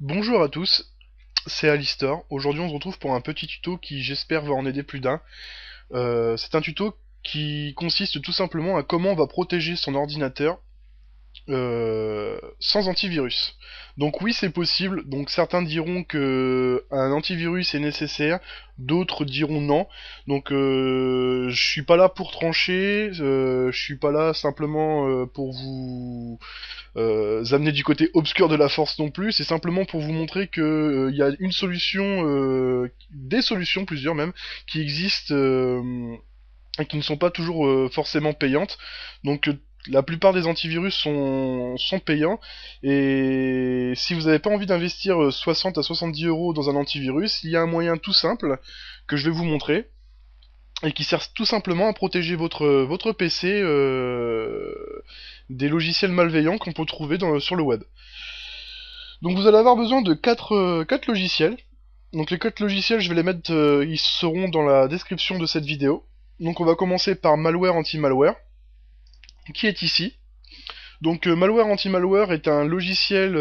Bonjour à tous, c'est Alistor. Aujourd'hui on se retrouve pour un petit tuto qui j'espère va en aider plus d'un. C'est un tuto qui consiste tout simplement à comment on va protéger son ordinateur sans antivirus. Donc oui, c'est possible. Donc certains diront que un antivirus est nécessaire, d'autres diront non. Donc je suis pas là pour trancher, je suis pas là simplement pour vous amener du côté obscur de la force non plus. C'est simplement pour vous montrer que il y a une solution, des solutions plusieurs même, qui existent et qui ne sont pas toujours forcément payantes. Donc la plupart des antivirus sont payants, et si vous n'avez pas envie d'investir 60 à 70 euros dans un antivirus, il y a un moyen tout simple que je vais vous montrer, et qui sert tout simplement à protéger votre PC des logiciels malveillants qu'on peut trouver sur le web. Donc vous allez avoir besoin de 4 logiciels. Donc les 4 logiciels, je vais les mettre, ils seront dans la description de cette vidéo. Donc on va commencer par Malware Anti-Malware, qui est ici. Donc Malware Anti-Malware est un logiciel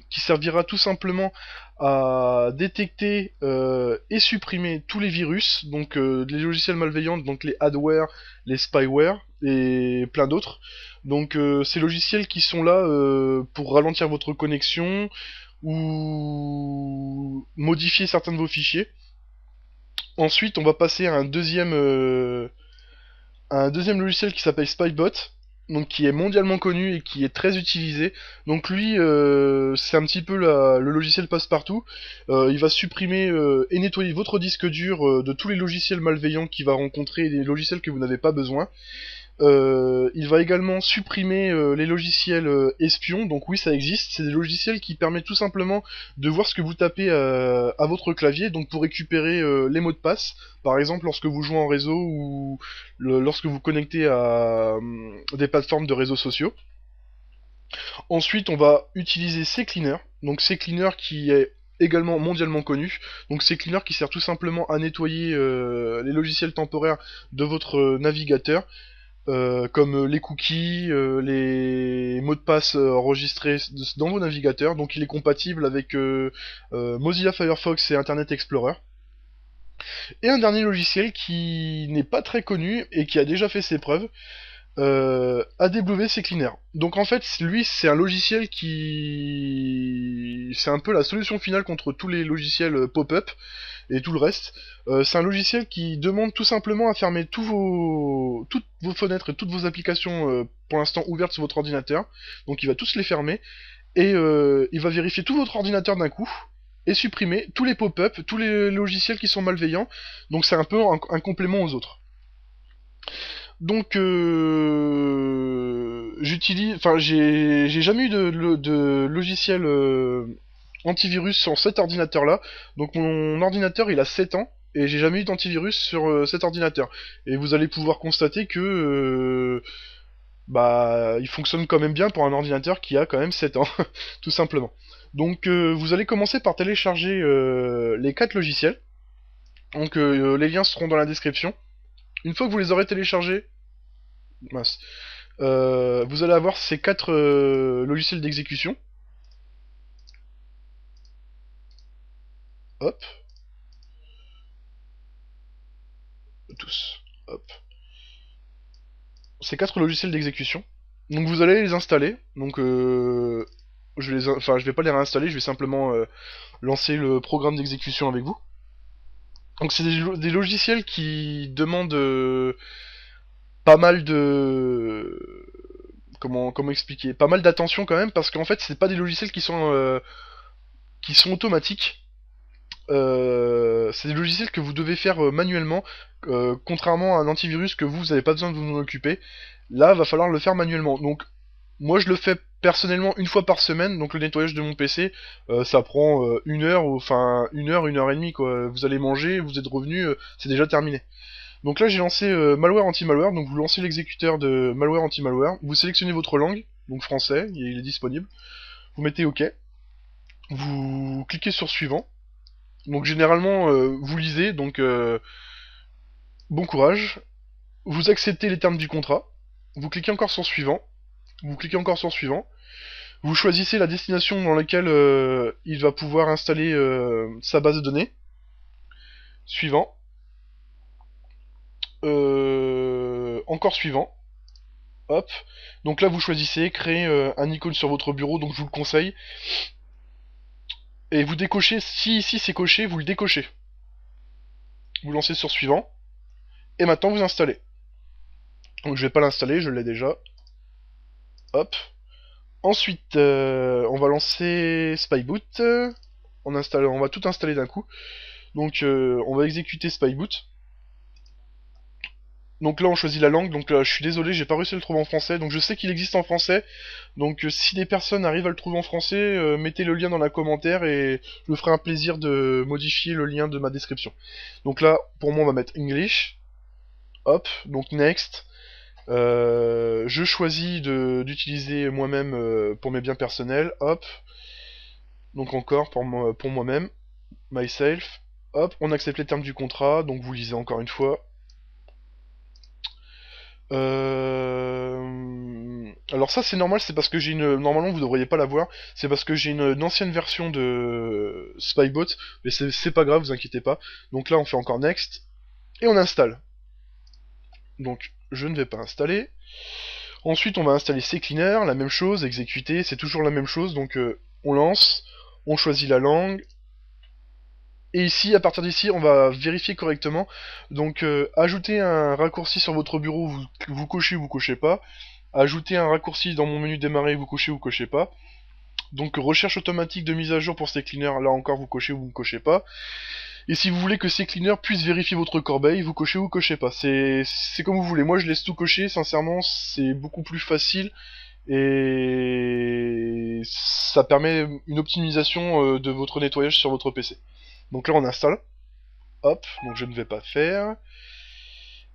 qui servira tout simplement à détecter et supprimer tous les virus, donc les logiciels malveillants, donc les adware, les spyware et plein d'autres. Donc ces logiciels qui sont là pour ralentir votre connexion ou modifier certains de vos fichiers. Ensuite, on va passer à un deuxième logiciel qui s'appelle Spybot, donc qui est mondialement connu et qui est très utilisé. Donc lui, c'est un petit peu le logiciel passe-partout. Il va supprimer et nettoyer votre disque dur de tous les logiciels malveillants qu'il va rencontrer et des logiciels que vous n'avez pas besoin. Il va également supprimer les logiciels espions, donc oui ça existe, c'est des logiciels qui permettent tout simplement de voir ce que vous tapez à votre clavier, donc pour récupérer les mots de passe, par exemple lorsque vous jouez en réseau ou lorsque vous connectez à des plateformes de réseaux sociaux. Ensuite on va utiliser CCleaner, donc CCleaner qui est également mondialement connu, donc CCleaner qui sert tout simplement à nettoyer les logiciels temporaires de votre navigateur, comme les cookies, les mots de passe enregistrés dans vos navigateurs. Donc il est compatible avec Mozilla Firefox et Internet Explorer. Et un dernier logiciel qui n'est pas très connu et qui a déjà fait ses preuves, AWC Cleaner. Donc en fait, lui, c'est un logiciel qui... C'est un peu la solution finale contre tous les logiciels pop-up et tout le reste. C'est un logiciel qui demande tout simplement à fermer toutes vos fenêtres et toutes vos applications pour l'instant ouvertes sur votre ordinateur. Donc il va tous les fermer, et il va vérifier tout votre ordinateur d'un coup, et supprimer tous les pop-up, tous les logiciels qui sont malveillants. Donc c'est un peu un complément aux autres. Donc j'ai jamais eu de logiciel antivirus sur cet ordinateur là. Donc mon ordinateur il a 7 ans et j'ai jamais eu d'antivirus sur cet ordinateur. Et vous allez pouvoir constater que bah il fonctionne quand même bien pour un ordinateur qui a quand même 7 ans, tout simplement. Donc vous allez commencer par télécharger les 4 logiciels. Donc les liens seront dans la description. Une fois que vous les aurez téléchargés, mince, vous allez avoir ces 4 logiciels d'exécution. Hop, tous. Hop. Ces 4 logiciels d'exécution. Donc vous allez les installer. Donc je vais pas les réinstaller, je vais simplement lancer le programme d'exécution avec vous. Donc c'est des logiciels qui demandent pas mal de... comment expliquer, pas mal d'attention quand même, parce qu'en fait c'est pas des logiciels qui sont automatiques. C'est des logiciels que vous devez faire manuellement, contrairement à un antivirus que vous n'avez pas besoin de vous en occuper. Là, va falloir le faire manuellement. Donc, moi, je le fais personnellement une fois par semaine. Donc, le nettoyage de mon PC, ça prend une heure, enfin une heure et demie, quoi. Vous allez manger, vous êtes revenu, c'est déjà terminé. Donc là, j'ai lancé Malware Anti-Malware. Donc, vous lancez l'exécuteur de Malware Anti-Malware. Vous sélectionnez votre langue, donc français, il est disponible. Vous mettez OK. Vous cliquez sur Suivant. Donc généralement, vous lisez, donc bon courage. Vous acceptez les termes du contrat. Vous cliquez encore sur suivant. Vous cliquez encore sur suivant. Vous choisissez la destination dans laquelle il va pouvoir installer sa base de données. Suivant. Encore suivant. Hop. Donc là, vous choisissez, créer un icône sur votre bureau, donc je vous le conseille. Et vous décochez, si ici c'est coché, vous le décochez. Vous lancez sur suivant. Et maintenant, vous installez. Donc je vais pas l'installer, je l'ai déjà. Hop. Ensuite, on va lancer Spyboot. On va tout installer d'un coup. Donc on va exécuter Spyboot. Donc là on choisit la langue, donc là je suis désolé, j'ai pas réussi à le trouver en français, donc je sais qu'il existe en français, donc si des personnes arrivent à le trouver en français, mettez le lien dans la commentaire et je me ferai un plaisir de modifier le lien de ma description. Donc là, pour moi on va mettre English, hop, donc Next, je choisis d'utiliser moi-même pour mes biens personnels, hop, donc encore pour moi-même, myself, hop, on accepte les termes du contrat, donc vous lisez encore une fois. Alors ça c'est normal, c'est parce que j'ai une... Normalement vous devriez pas l'avoir, c'est parce que j'ai une ancienne version de Spybot, mais c'est pas grave, vous inquiétez pas. Donc là on fait encore Next, et on installe. Donc je ne vais pas installer. Ensuite on va installer CCleaner, la même chose, exécuter, c'est toujours la même chose, donc on lance, on choisit la langue, et ici, à partir d'ici, on va vérifier correctement. Donc, ajouter un raccourci sur votre bureau, vous cochez ou vous cochez pas. Ajouter un raccourci dans mon menu démarrer, vous cochez ou vous cochez pas. Donc, recherche automatique de mise à jour pour CCleaner, là encore, vous cochez ou vous ne cochez pas. Et si vous voulez que CCleaner puisse vérifier votre corbeille, vous cochez ou vous cochez pas. C'est comme vous voulez. Moi, je laisse tout cocher. Sincèrement, c'est beaucoup plus facile. Et ça permet une optimisation de votre nettoyage sur votre PC. Donc là on installe, hop, donc je ne vais pas faire.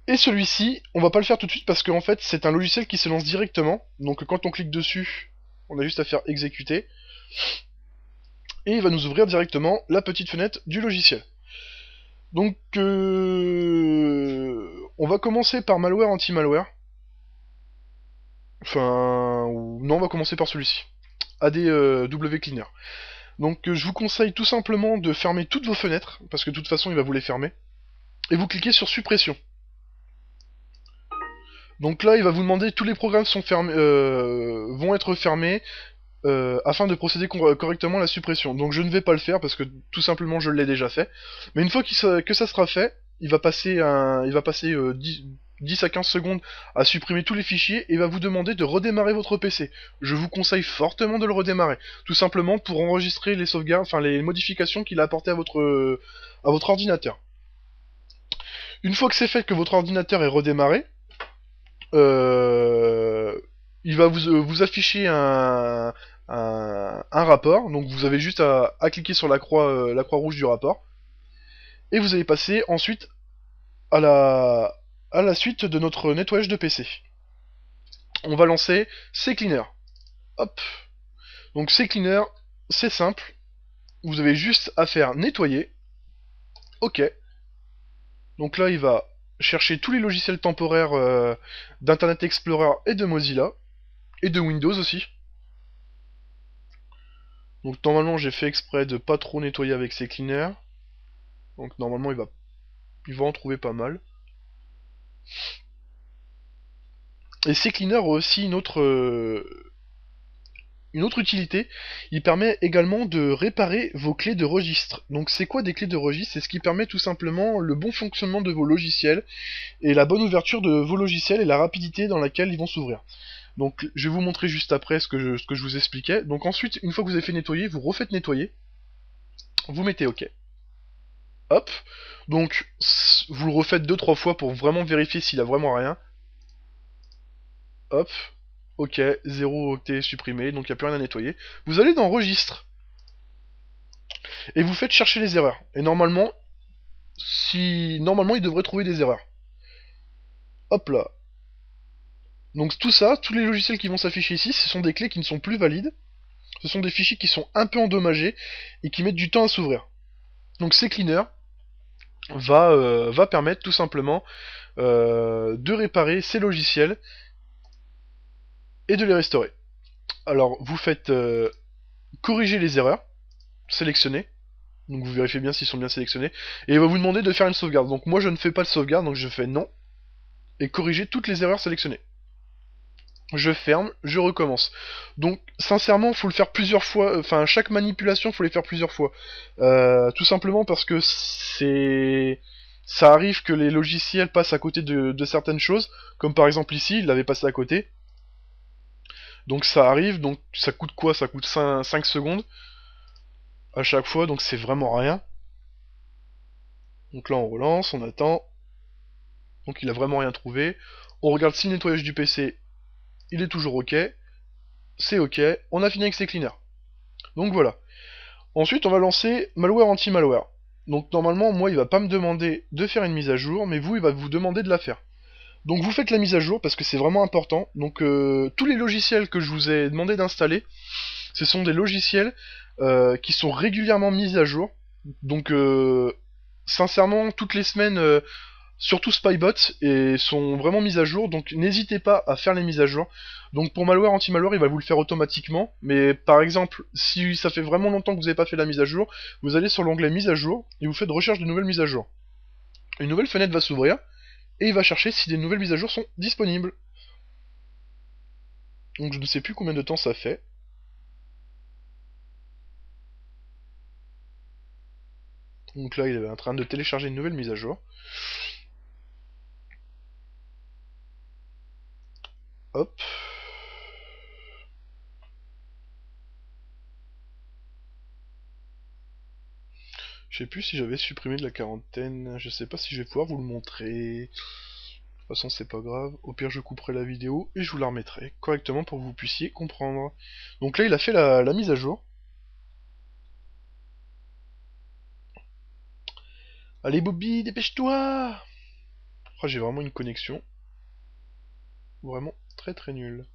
Et celui-ci, on va pas le faire tout de suite parce qu'en fait c'est un logiciel qui se lance directement. Donc quand on clique dessus, on a juste à faire exécuter. Et il va nous ouvrir directement la petite fenêtre du logiciel. Donc on va commencer par malware anti-malware. Enfin, non, on va commencer par celui-ci. ADW Cleaner. Donc je vous conseille tout simplement de fermer toutes vos fenêtres, parce que de toute façon il va vous les fermer. Et vous cliquez sur suppression. Donc là il va vous demander tous les programmes sont fermés, vont être fermés afin de procéder correctement à la suppression. Donc je ne vais pas le faire parce que tout simplement je l'ai déjà fait. Mais une fois que ça sera fait, il va passer 10 à 15 secondes à supprimer tous les fichiers et va vous demander de redémarrer votre PC. Je vous conseille fortement de le redémarrer, tout simplement pour enregistrer les sauvegardes, enfin les modifications qu'il a apportées à votre ordinateur. Une fois que c'est fait, que votre ordinateur est redémarré, il va vous afficher un rapport, donc vous avez juste à cliquer sur la croix rouge du rapport, et vous allez passer ensuite à la suite de notre nettoyage de PC. On va lancer CCleaner. Hop. Donc CCleaner, c'est simple. Vous avez juste à faire nettoyer. OK. Donc là, il va chercher tous les logiciels temporaires d'Internet Explorer et de Mozilla. Et de Windows aussi. Donc normalement, j'ai fait exprès de pas trop nettoyer avec CCleaner. Donc normalement, il va en trouver pas mal. Et CCleaner a aussi une autre utilité, il permet également de réparer vos clés de registre. Donc c'est quoi des clés de registre? C'est ce qui permet tout simplement le bon fonctionnement de vos logiciels et la bonne ouverture de vos logiciels et la rapidité dans laquelle ils vont s'ouvrir. Donc je vais vous montrer juste après ce que je vous expliquais. Donc ensuite, une fois que vous avez fait nettoyer, vous refaites nettoyer. Vous mettez OK. Hop. Donc vous le refaites 2-3 fois pour vraiment vérifier s'il a vraiment rien. Hop. OK, 0 octet supprimé, donc il n'y a plus rien à nettoyer. Vous allez dans Registre. Et vous faites chercher les erreurs. Et normalement, il devrait trouver des erreurs. Hop là. Donc tout ça, tous les logiciels qui vont s'afficher ici, ce sont des clés qui ne sont plus valides. Ce sont des fichiers qui sont un peu endommagés et qui mettent du temps à s'ouvrir. Donc CCleaner va permettre tout simplement de réparer ces logiciels et de les restaurer. Alors, vous faites corriger les erreurs, sélectionner. Donc vous vérifiez bien s'ils sont bien sélectionnés. Et il va vous demander de faire une sauvegarde. Donc moi je ne fais pas de sauvegarde, donc je fais non. Et corriger toutes les erreurs sélectionnées. Je ferme, je recommence. Donc sincèrement, faut le faire plusieurs fois. Enfin, chaque manipulation, faut les faire plusieurs fois. Tout simplement parce que ça arrive que les logiciels passent à côté de certaines choses. Comme par exemple ici, il l'avait passé à côté. Donc ça arrive, donc ça coûte quoi? Ça coûte 5 secondes à chaque fois, donc c'est vraiment rien. Donc là on relance, on attend. Donc il a vraiment rien trouvé. On regarde si le nettoyage du PC, il est toujours ok. C'est ok. On a fini avec ces cleaners. Donc voilà. Ensuite, on va lancer malware anti-malware. Donc normalement, moi, il va pas me demander de faire une mise à jour, mais vous, il va vous demander de la faire. Donc vous faites la mise à jour parce que c'est vraiment important. Donc tous les logiciels que je vous ai demandé d'installer, ce sont des logiciels qui sont régulièrement mis à jour. Donc sincèrement, toutes les semaines, surtout Spybot, et sont vraiment mises à jour, donc n'hésitez pas à faire les mises à jour. Donc pour malware, anti-malware, il va vous le faire automatiquement, mais par exemple, si ça fait vraiment longtemps que vous n'avez pas fait la mise à jour, vous allez sur l'onglet mise à jour, et vous faites recherche de nouvelles mises à jour. Une nouvelle fenêtre va s'ouvrir, et il va chercher si des nouvelles mises à jour sont disponibles. Donc je ne sais plus combien de temps ça fait. Donc là, il est en train de télécharger une nouvelle mise à jour. Hop. Je sais plus si j'avais supprimé de la quarantaine, je sais pas si je vais pouvoir vous le montrer. De toute façon, c'est pas grave. Au pire, je couperai la vidéo et je vous la remettrai correctement pour que vous puissiez comprendre. Donc là, il a fait la mise à jour. Allez, Bobby, dépêche-toi! Oh, j'ai vraiment une connexion. Vraiment très très nulle.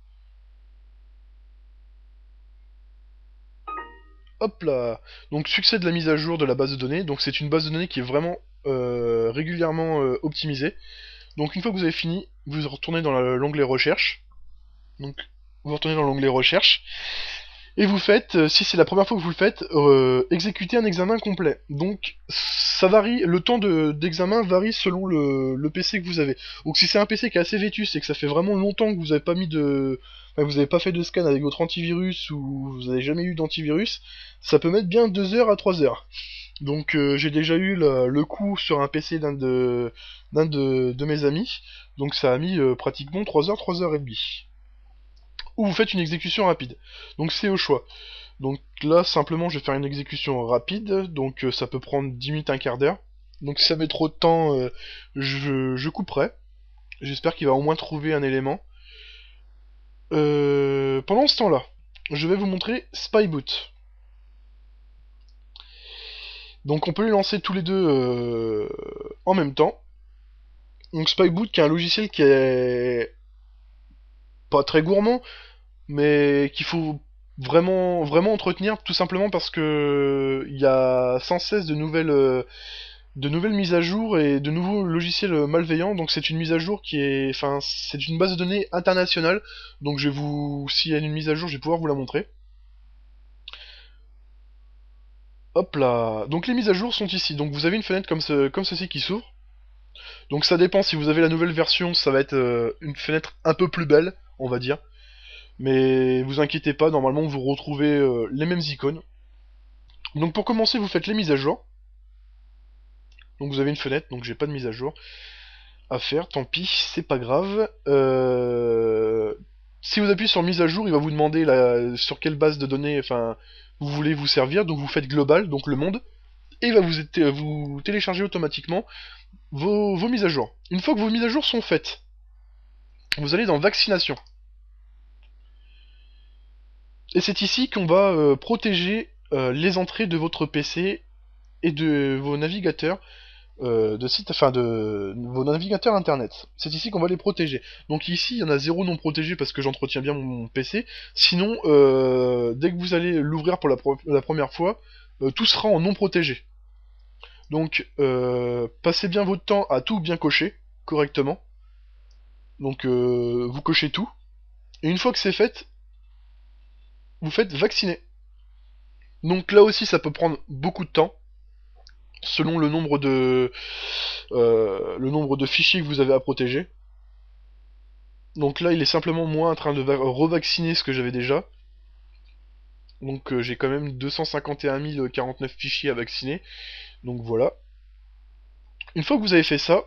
Hop là! Donc, succès de la mise à jour de la base de données. Donc, c'est une base de données qui est vraiment régulièrement optimisée. Donc, une fois que vous avez fini, vous retournez dans l'onglet recherche. Donc, vous retournez dans l'onglet recherche. Et vous faites, si c'est la première fois que vous le faites, exécuter un examen complet. Donc ça varie, le temps d'examen varie selon le PC que vous avez. Donc si c'est un PC qui est assez vétuste et que ça fait vraiment longtemps que vous n'avez pas mis de, enfin, vous n'avez pas fait de scan avec votre antivirus ou vous n'avez jamais eu d'antivirus, ça peut mettre bien 2 heures à 3 heures. Donc j'ai déjà eu le coup sur un PC d'un de mes amis, donc ça a mis pratiquement 3 heures, 3 heures et demie. Ou vous faites une exécution rapide. Donc c'est au choix. Donc là, simplement, je vais faire une exécution rapide, donc ça peut prendre 10 minutes, un quart d'heure. Donc si ça met trop de temps, je couperai. J'espère qu'il va au moins trouver un élément. Pendant ce temps-là, je vais vous montrer Spyboot. Donc on peut les lancer tous les deux en même temps. Donc Spyboot qui est un logiciel qui est pas très gourmand, mais qu'il faut vraiment vraiment entretenir tout simplement parce que il y a sans cesse de nouvelles mises à jour et de nouveaux logiciels malveillants. Donc c'est une mise à jour qui est, enfin c'est une base de données internationale. Donc je vais vous, s'il y a une mise à jour, je vais pouvoir vous la montrer. Hop là. Donc les mises à jour sont ici. Donc vous avez une fenêtre comme ceci qui s'ouvre. Donc ça dépend, si vous avez la nouvelle version, ça va être une fenêtre un peu plus belle, on va dire. Mais vous inquiétez pas, normalement vous retrouvez les mêmes icônes. Donc pour commencer, vous faites les mises à jour. Donc vous avez une fenêtre, donc j'ai pas de mise à jour à faire, tant pis, c'est pas grave. Si vous appuyez sur mise à jour, il va vous demander sur quelle base de données enfin, vous voulez vous servir, donc vous faites global, donc le monde, et il va vous télécharger automatiquement vos mises à jour. Une fois que vos mises à jour sont faites, vous allez dans vaccination. Et c'est ici qu'on va protéger les entrées de votre PC et de vos navigateurs de sites, enfin de vos navigateurs internet. C'est ici qu'on va les protéger. Donc ici, il y en a 0 non protégé parce que j'entretiens bien mon PC. Sinon, dès que vous allez l'ouvrir pour la première fois, tout sera en non protégé. Donc, passez bien votre temps à tout bien cocher correctement. Donc, vous cochez tout. Et une fois que c'est fait, vous faites vacciner. Donc là aussi, ça peut prendre beaucoup de temps, selon le nombre de fichiers que vous avez à protéger. Donc là, il est simplement moi en train de revacciner ce que j'avais déjà. Donc j'ai quand même 251 049 fichiers à vacciner. Donc voilà. Une fois que vous avez fait ça,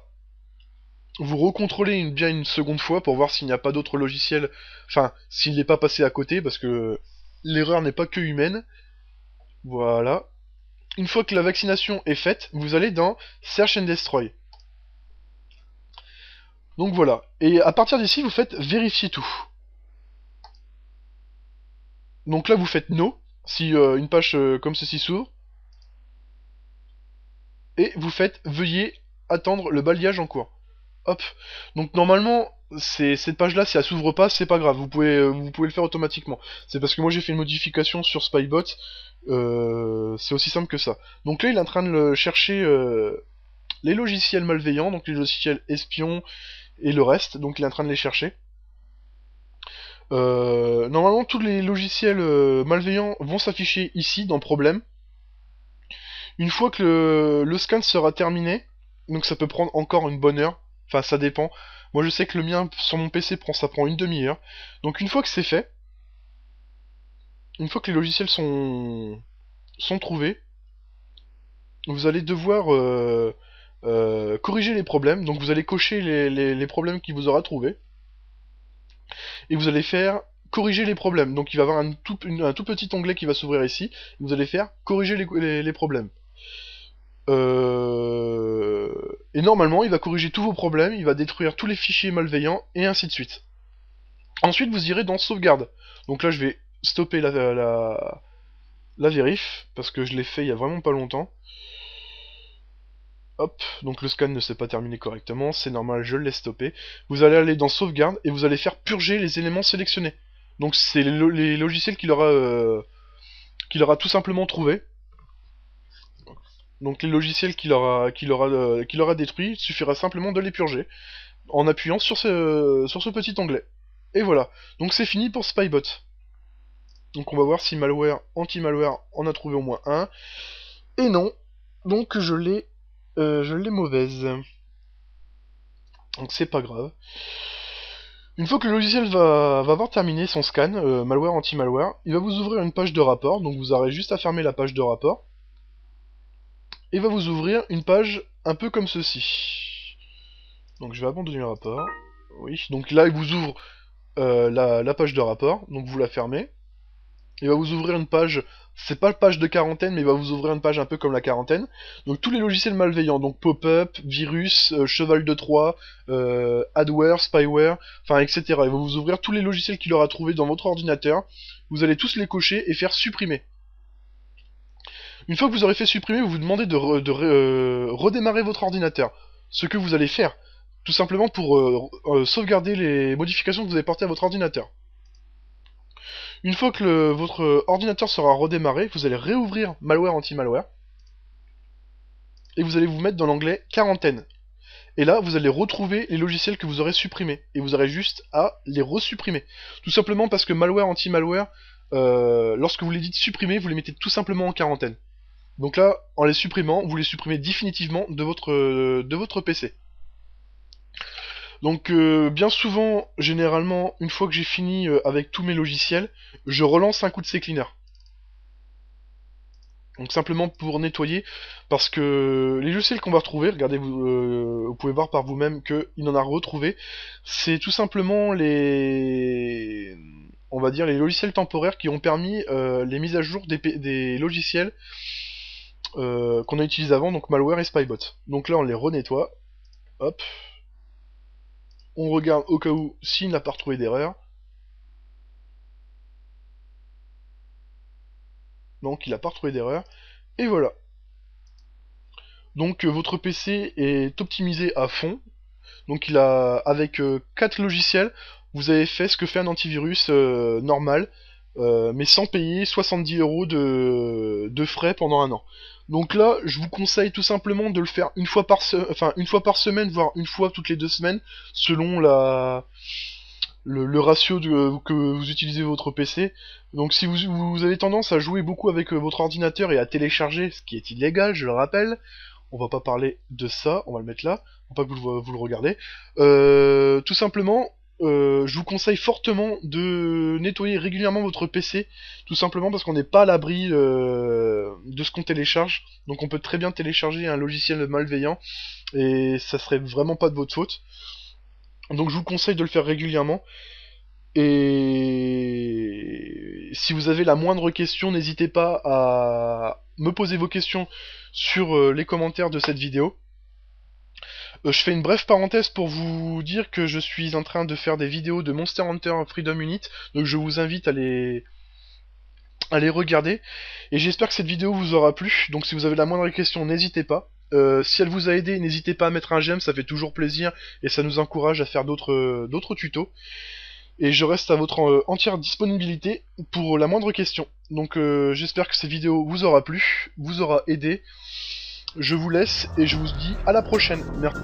vous recontrôlez bien une seconde fois pour voir s'il n'y a pas d'autres logiciels, enfin, s'il n'est pas passé à côté, parce que l'erreur n'est pas que humaine. Voilà. Une fois que la vaccination est faite, vous allez dans Search and Destroy. Donc voilà. Et à partir d'ici, vous faites vérifier tout. Donc là, vous faites No, si une page comme ceci s'ouvre. Et vous faites Veuillez attendre le balayage en cours. Hop. Donc normalement, cette page-là, si elle s'ouvre pas, c'est pas grave. Vous pouvez le faire automatiquement. C'est parce que moi j'ai fait une modification sur Spybot. C'est aussi simple que ça. Donc là, il est en train de chercher les logiciels malveillants, donc les logiciels espions et le reste. Donc il est en train de les chercher. Normalement, tous les logiciels malveillants vont s'afficher ici dans Problème. Une fois que le scan sera terminé, donc ça peut prendre encore une bonne heure. Enfin, ça dépend. Moi, je sais que le mien sur mon PC ça prend une demi-heure. Donc une fois que c'est fait, une fois que les logiciels sont trouvés, vous allez devoir corriger les problèmes. Donc vous allez cocher les problèmes qu'il vous aura trouvés. Et vous allez faire corriger les problèmes. Donc il va y avoir un tout petit onglet qui va s'ouvrir ici. Vous allez faire corriger les problèmes. Et normalement, il va corriger tous vos problèmes, il va détruire tous les fichiers malveillants, et ainsi de suite. Ensuite, vous irez dans Sauvegarde. Donc là, je vais stopper la vérif, parce que je l'ai fait il y a vraiment pas longtemps. Hop, donc le scan ne s'est pas terminé correctement, c'est normal, je l'ai stoppé. Vous allez aller dans Sauvegarde, et vous allez faire purger les éléments sélectionnés. Donc c'est les logiciels qu'il aura tout simplement trouvé. Donc les logiciels qu'il aura détruits, il suffira simplement de les purger en appuyant sur ce petit onglet. Et voilà. Donc c'est fini pour Spybot. Donc on va voir si malware, anti-malware en a trouvé au moins un. Et non. Donc je l'ai mauvaise. Donc c'est pas grave. Une fois que le logiciel va avoir terminé son scan, malware, anti-malware, il va vous ouvrir une page de rapport. Donc vous aurez juste à fermer la page de rapport. Et va vous ouvrir une page un peu comme ceci. Donc je vais abandonner le rapport. Oui, donc là il vous ouvre la page de rapport, donc vous la fermez. Il va vous ouvrir une page, c'est pas la page de quarantaine, mais il va vous ouvrir une page un peu comme la quarantaine. Donc tous les logiciels malveillants, donc pop-up, virus, cheval de Troie, adware, spyware, enfin etc. Il va vous ouvrir tous les logiciels qu'il aura trouvé dans votre ordinateur. Vous allez tous les cocher et faire supprimer. Une fois que vous aurez fait supprimer, vous vous demandez de redémarrer votre ordinateur. Ce que vous allez faire, tout simplement pour sauvegarder les modifications que vous avez portées à votre ordinateur. Une fois que votre ordinateur sera redémarré, vous allez réouvrir malware anti-malware. Et vous allez vous mettre dans l'onglet quarantaine. Et là, vous allez retrouver les logiciels que vous aurez supprimés. Et vous aurez juste à les resupprimer. Tout simplement parce que malware anti-malware, lorsque vous les dites supprimer, vous les mettez tout simplement en quarantaine. Donc là, en les supprimant, vous les supprimez définitivement de votre PC. Donc bien souvent, généralement, une fois que j'ai fini avec tous mes logiciels, je relance un coup de CCleaner. Donc simplement pour nettoyer, parce que les logiciels qu'on va retrouver, regardez, vous pouvez voir par vous-même qu'il en a retrouvé, c'est tout simplement on va dire les logiciels temporaires qui ont permis les mises à jour des logiciels qu'on a utilisés avant, donc malware et spybot. Donc là on les renettoie, hop, on regarde au cas où s'il n'a pas retrouvé d'erreur. Donc il n'a pas retrouvé d'erreur. Et voilà. Donc votre PC est optimisé à fond. Donc il a avec 4 logiciels, vous avez fait ce que fait un antivirus normal, mais sans payer 70 € de frais pendant un an. Donc là, je vous conseille tout simplement de le faire une fois par semaine, voire une fois toutes les 2 semaines, selon le ratio que vous utilisez votre PC. Donc si vous avez tendance à jouer beaucoup avec votre ordinateur et à télécharger, ce qui est illégal, je le rappelle, on va pas parler de ça, on va le mettre là, pour pas que vous le regardez. Tout simplement, je vous conseille fortement de nettoyer régulièrement votre PC, tout simplement parce qu'on n'est pas à l'abri de ce qu'on télécharge. Donc on peut très bien télécharger un logiciel malveillant, et ça serait vraiment pas de votre faute. Donc je vous conseille de le faire régulièrement. Et si vous avez la moindre question, n'hésitez pas à me poser vos questions sur les commentaires de cette vidéo. Je fais une brève parenthèse pour vous dire que je suis en train de faire des vidéos de Monster Hunter Freedom Unit, donc je vous invite à les regarder. Et j'espère que cette vidéo vous aura plu, donc si vous avez la moindre question, n'hésitez pas. Si elle vous a aidé, n'hésitez pas à mettre un j'aime, ça fait toujours plaisir et ça nous encourage à faire d'autres tutos. Et je reste à votre entière disponibilité pour la moindre question. Donc j'espère que cette vidéo vous aura plu, vous aura aidé. Je vous laisse et je vous dis à la prochaine. Merci.